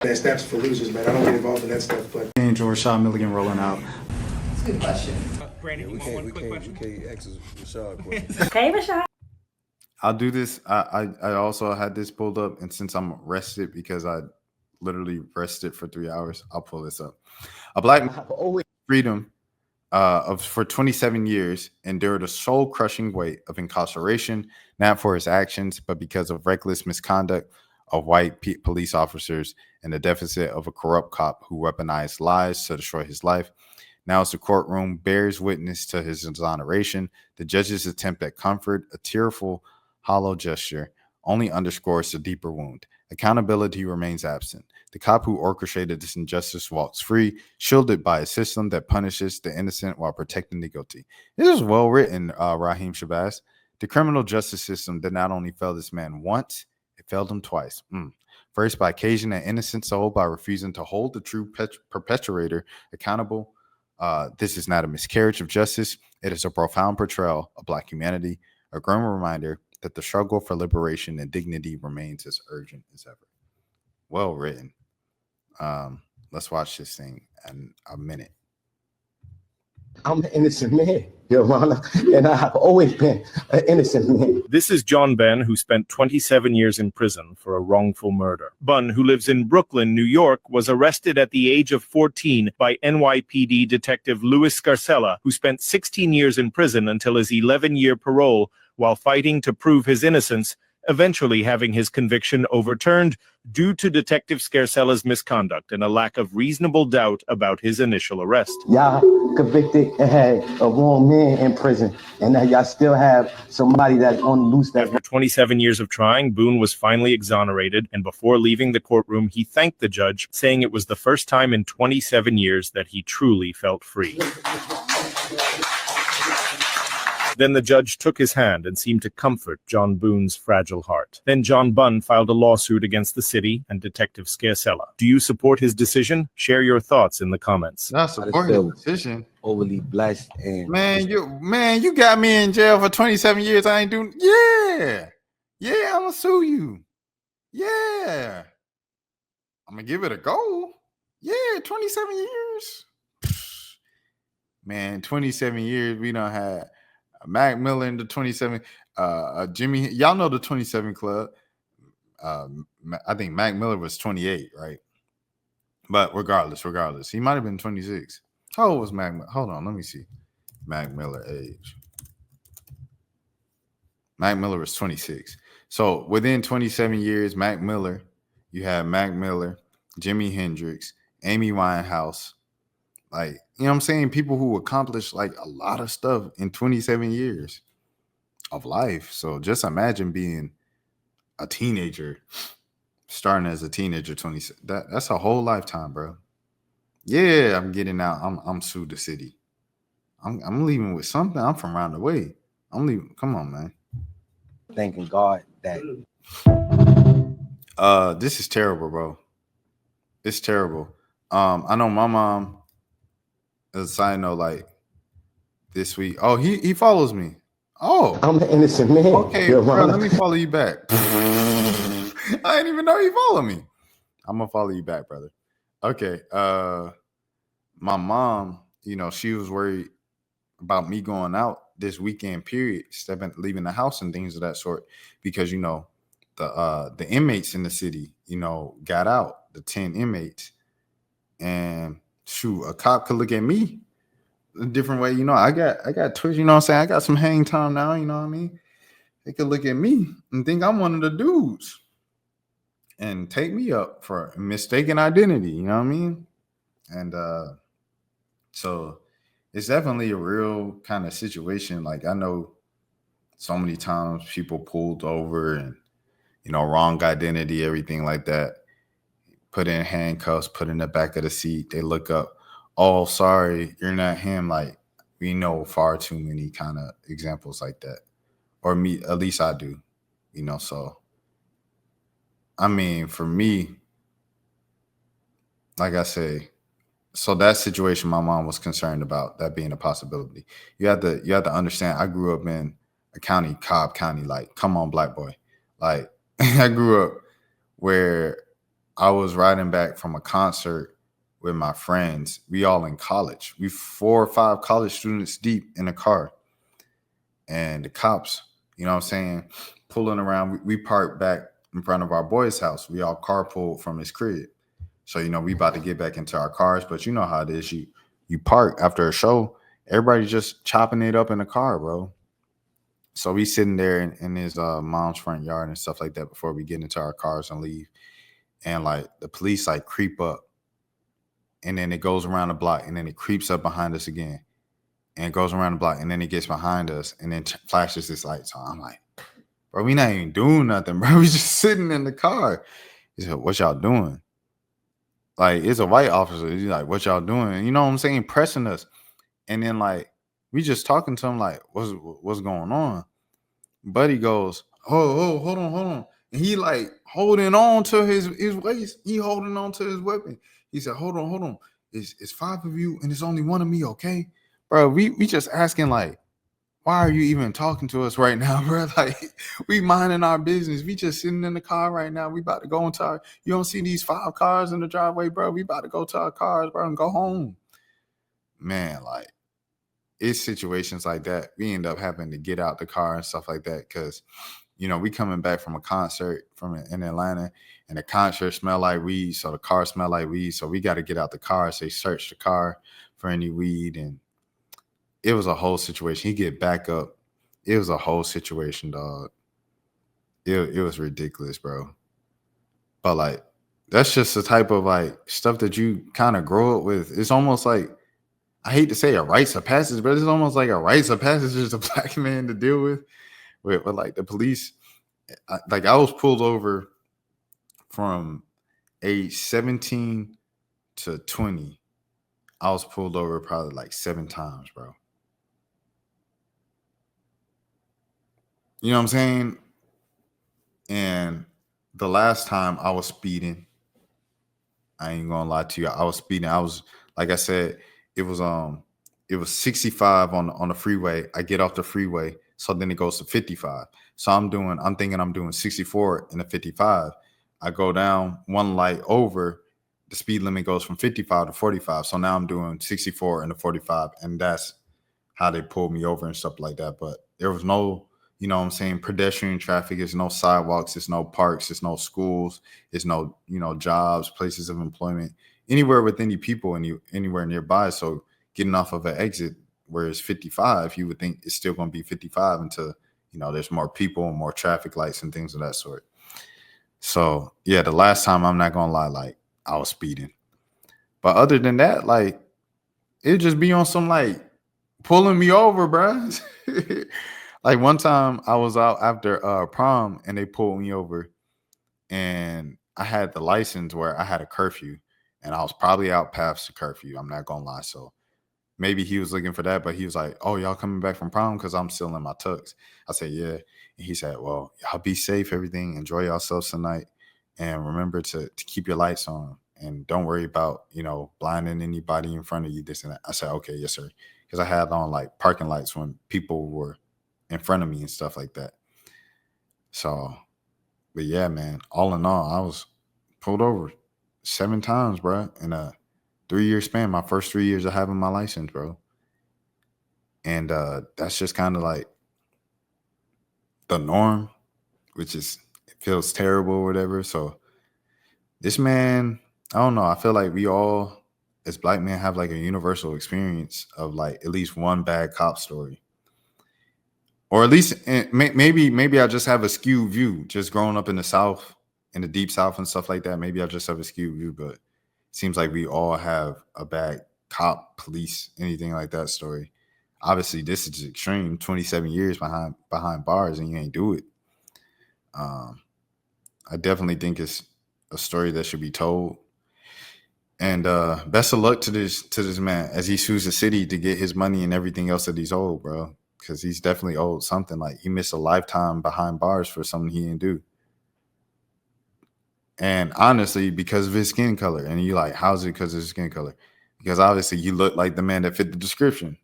That steps for losers, man. I don't get involved in that stuff, but Angel Rashad Milligan rolling out. That's a good question. Brandon, you want one quick question? We can't ask Rashad questions. Hey, Rashad. I'll do this. I also had this pulled up, and since I'm rested because I literally rested for 3 hours, I'll pull this up. A black man freedom for 27 years endured a soul-crushing weight of incarceration, not for his actions, but because of reckless misconduct of white police officers and the deficit of a corrupt cop who weaponized lies to destroy his life. Now, as the courtroom bears witness to his exoneration, the judge's attempt at comfort, a tearful, hollow gesture, only underscores the deeper wound. Accountability remains absent. The cop who orchestrated this injustice walks free, shielded by a system that punishes the innocent while protecting the guilty. This is well written, Raheem Shabazz. The criminal justice system did not only fail this man once, it failed him twice. First, by caging an innocent soul by refusing to hold the true perpetrator accountable. This is not a miscarriage of justice. It is a profound portrayal of Black humanity, a grim reminder that the struggle for liberation and dignity remains as urgent as ever. Well written. Let's watch this thing in a minute. I'm an innocent man, Your Honor, and I have always been an innocent man. This is John Bunn, who spent 27 years in prison for a wrongful murder. Bunn, who lives in Brooklyn, New York, was arrested at the age of 14 by NYPD Detective Louis Scarcella, who spent 16 years in prison until his 11-year parole while fighting to prove his innocence, eventually having his conviction overturned due to Detective Scarcella's misconduct and a lack of reasonable doubt about his initial arrest. Y'all convicted and had a wrong man in prison, and now y'all still have somebody that's on loose. After 27 years of trying, Boone was finally exonerated, and before leaving the courtroom, he thanked the judge, saying it was the first time in 27 years that he truly felt free. Then the judge took his hand and seemed to comfort John Boone's fragile heart. Then John Bunn filed a lawsuit against the city and Detective Scarcella. Do you support his decision? Share your thoughts in the comments. Not support his decision. Overly blessed and you got me in jail for 27 years. I ain't doing. Yeah, I'm gonna sue you. Yeah, I'm gonna give it a go. Yeah, 27 years. Man, 27 years. We don't have Mac Miller in the 27, Jimmy, y'all know the 27 Club. I think Mac Miller was 28, right? But regardless, he might have been 26. How old was Mac Miller? Hold on, let me see. Mac Miller age. Mac Miller was 26. So within 27 years, Mac Miller, you have Mac Miller, Jimi Hendrix, Amy Winehouse, like, you know what I'm saying? People who accomplished like a lot of stuff in 27 years of life. So just imagine being a teenager, starting as a teenager, 27. That's a whole lifetime, bro. Yeah, I'm getting out. I'm sued the city. I'm leaving with something. I'm from around the way. I'm leaving. Come on, man. thanking God that. This is terrible, bro. It's terrible. I know my mom. As a side note, like this week. Oh, he follows me. Oh, I'm an innocent man. Okay, bro, let me follow you back. I didn't even know you follow me. I'm gonna follow you back, brother. Okay. My mom, you know, she was worried about me going out this weekend period, leaving the house and things of that sort, because you know the inmates in the city, you know, got out, the 10 inmates, and shoot, a cop could look at me a different way. You know, I got Twitch, you know what I'm saying? I got some hang time now, you know what I mean? They could look at me and think I'm one of the dudes and take me up for mistaken identity, you know what I mean? And so it's definitely a real kind of situation. Like, I know so many times people pulled over and, you know, wrong identity, everything like that. Put in handcuffs, put in the back of the seat. They look up, oh, sorry, you're not him. Like, we know far too many kind of examples like that. Or me, at least I do, you know. So, I mean, for me, like I say, so that situation my mom was concerned about, that being a possibility. You have to understand, I grew up in a county, Cobb County, like, come on, black boy. Like, I grew up where I was riding back from a concert with my friends. We all in college. We 4 or 5 college students deep in a car. And the cops, you know what I'm saying, pulling around. We parked back in front of our boy's house. We all carpooled from his crib. So, you know, we about to get back into our cars, but you know how it is. You park after a show, everybody just chopping it up in the car, bro. So we sitting there in his mom's front yard and stuff like that before we get into our cars and leave. And like the police like creep up, and then it goes around the block, and then it creeps up behind us again, and it goes around the block, and then it gets behind us, and then flashes its lights on. I'm like, bro, we not even doing nothing, bro. We just sitting in the car. He said, "What y'all doing?" Like, it's a white officer. He's like, "What y'all doing?" You know what I'm saying? Pressing us. And then like we just talking to him like, what's going on? Buddy goes, oh, hold on. And he like holding on to his waist. He holding on to his weapon. He said, hold on. It's 5 of you and it's only 1 of me, okay? Bro, we just asking like, why are you even talking to us right now, bro? Like, we minding our business. We just sitting in the car right now. We about to go into our, you don't see these 5 cars in the driveway, bro. We about to go to our cars, bro, and go home. Man, like, it's situations like that. We end up having to get out the car and stuff like that because, you know, we coming back from a concert in Atlanta, and the concert smell like weed, so the car smell like weed. So we got to get out the car. So they search the car for any weed, and it was a whole situation. He get back up. It was a whole situation, dog. It was ridiculous, bro. But like, that's just the type of like stuff that you kind of grow up with. It's almost like, I hate to say a rites of passage, but it's almost like a rites of passage as a black man to deal with like the police. I was pulled over from age 17 to 20. I was pulled over probably like 7 times, bro. You know what I'm saying? And the last time I was speeding, I ain't gonna lie to you, I was speeding. I was, like I said, it was 65 on the freeway. I get off the freeway, so then it goes to 55. So I'm thinking I'm doing 64 in the 55. I go down 1 light over, the speed limit goes from 55 to 45. So now I'm doing 64 in the 45, and that's how they pulled me over and stuff like that. But there was no, you know what I'm saying, pedestrian traffic. There's no sidewalks. There's no parks. There's no schools. There's no, you know, jobs, places of employment, anywhere with any people anywhere nearby. So getting off of an exit where it's 55, you would think it's still going to be 55 until, you know, there's more people and more traffic lights and things of that sort. So yeah, the last time, I'm not going to lie, like, I was speeding. But other than that, like, it'd just be on some like pulling me over, bro. Like one time I was out after prom and they pulled me over, and I had the license where I had a curfew, and I was probably out past the curfew. I'm not gonna lie. So maybe he was looking for that, but he was like, "Oh, y'all coming back from prom?" Because I'm still in my tux. I said, "Yeah." And he said, "Well, y'all be safe, everything. Enjoy yourselves tonight, and remember to keep your lights on, and don't worry about, you know, blinding anybody in front of you, this and that." I said, "Okay, yes, sir." Because I had on like parking lights when people were in front of me and stuff like that. So, but yeah, man, all in all, I was pulled over 7 times, bro, in a 3-year span, my first 3 years of having my license, bro. And that's just kind of like the norm, which is, it feels terrible or whatever. So this man, I don't know, I feel like we all as black men have like a universal experience of like at least one bad cop story. Or at least maybe I just have a skewed view, just growing up in the South, in the deep South and stuff like that. Maybe I just have a skewed view, but it seems like we all have a bad cop, police, anything like that story. Obviously, this is extreme. 27 years behind bars, and you ain't do it. I definitely think it's a story that should be told. And best of luck to this man as he sues the city to get his money and everything else that he's owed, bro. Because he's definitely owed something. Like, he missed a lifetime behind bars for something he didn't do. And honestly, because of his skin color. And you like, how's it because of his skin color? Because obviously you look like the man that fit the description.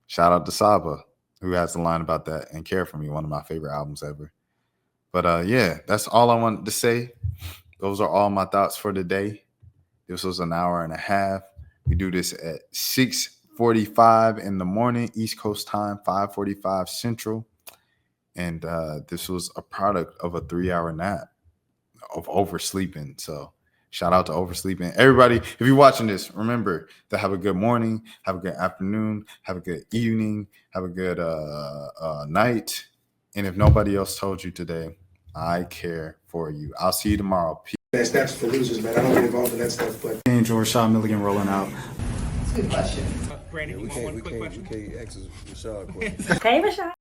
Shout out to Saba, who has the line about that, and Care For Me, one of my favorite albums ever. But yeah, that's all I wanted to say. Those are all my thoughts for today. This was an hour and a half. We do this at 6:45 in the morning, East Coast time, 5:45 Central. And this was a product of a 3-hour nap, of oversleeping. So shout out to oversleeping. Everybody, if you're watching this, remember to have a good morning, have a good afternoon, have a good evening, have a good night. And if nobody else told you today, I care for you. I'll see you tomorrow. Peace. That's for losers, man. I don't get involved in that stuff, but. Angel Rashad Milligan rolling out. That's a good question. Brandon, We one quick can't question. ask Rashad a question. Hey, Rashad.